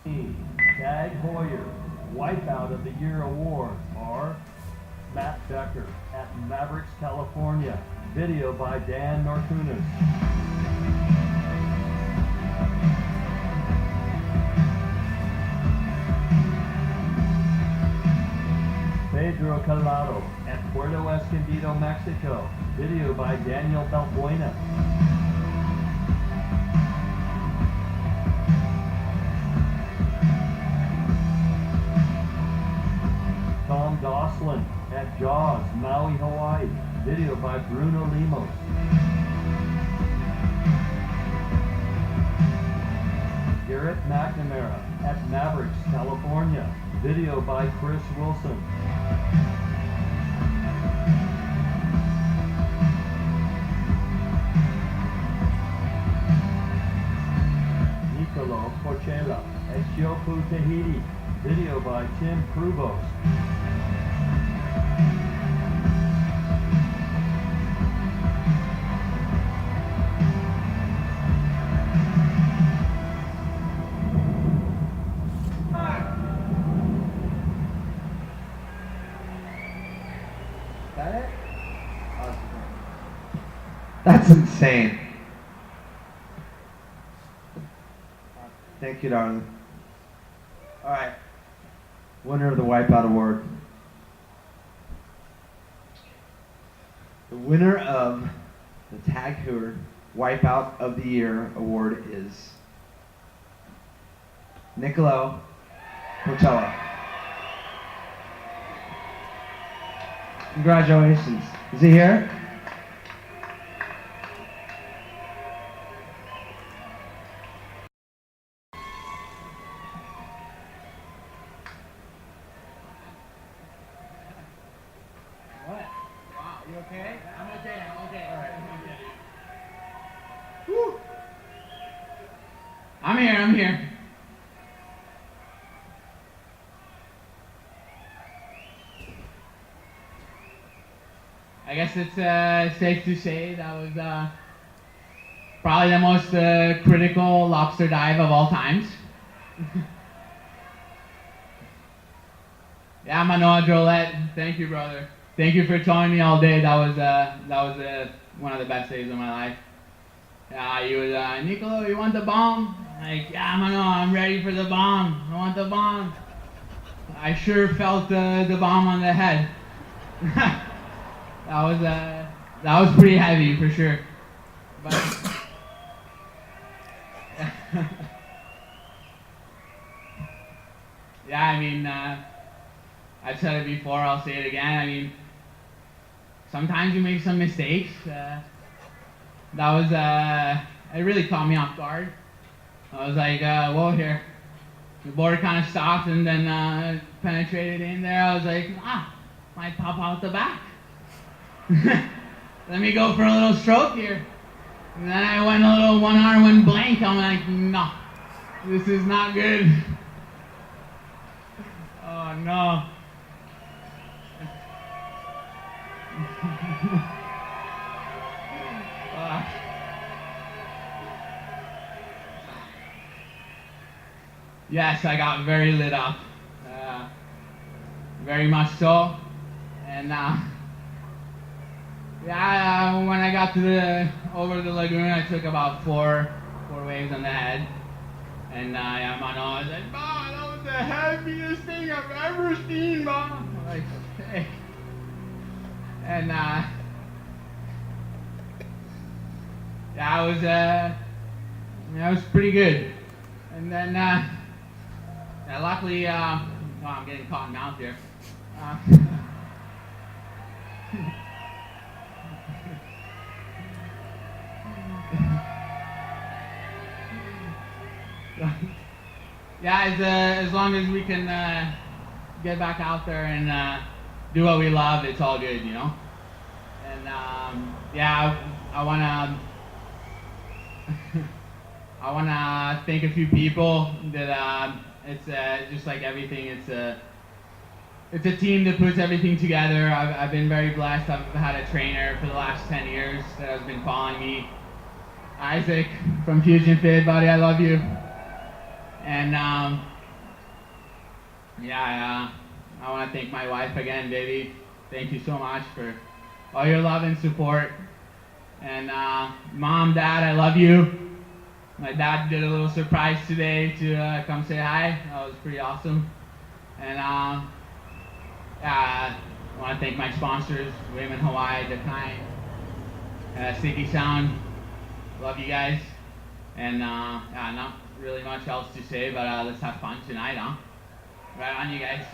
Tag Heuer Wipeout of the Year Award are Matt Becker at Mavericks, California. Video by Dan Norkunis. Pedro Calado at Puerto Escondido, Mexico. Video by Daniel Balbuena. Tom Gosselin at Jaws, Maui, Hawaii. Video by Bruno Limos. Garrett McNamara at Mavericks, California. Video by Chris Wilson. Niccolo Porcella at Teahupoo, Tahiti. Video by Tim Provost. That it? That's insane. Thank you, darling. All right. Winner of the Wipeout Award. The winner of the Teahupoo Wipeout of the Year Award is Niccolo Porcella. Congratulations. Is he here? What? Wow, you okay? I'm okay, I'm okay. All right, I'm okay. Woo! I'm here. I guess it's safe to say that was probably the most critical lobster dive of all times. Yeah, Manoa Drolette, thank you, brother. Thank you for towing me all day. That was one of the best days of my life. Yeah, he was Niccolo, you want the bomb? Like, yeah, Manoa, I'm ready for the bomb. I want the bomb. I sure felt the bomb on the head. That was pretty heavy for sure. But yeah, I mean, I've said it before. I'll say it again. I mean, sometimes you make some mistakes. It really caught me off guard. I was like, whoa, here. The board kind of stopped and then penetrated in there. I was like, might pop out the back. Let me go for a little stroke here. And then I went a little, one arm went blank. I'm like, no, this is not good. Oh no. Yes, I got very lit up. Very much so. And yeah, when I got to over the lagoon, I took about four waves on the head. And yeah, Manoa was like, "Bah, that was the heaviest thing I've ever seen, bah." I'm like, okay. And yeah, it was pretty good. And then yeah, luckily, well, I'm getting caught in mouth here. Yeah, as long as we can get back out there and do what we love, it's all good, you know. And yeah, I wanna thank a few people that it's just like everything. It's a team that puts everything together. I've been very blessed. I've had a trainer for the last 10 years that has been following me. Isaac from Fusion Fit, buddy, I love you. And I want to thank my wife again, baby. Thank you so much for all your love and support. And Mom, Dad, I love you. My dad did a little surprise today to come say hi. That was pretty awesome. And I want to thank my sponsors, Women Hawaii, The Kind, Sticky Sound. Love you guys. And not really much else to say, but let's have fun tonight, huh? Right on, you guys.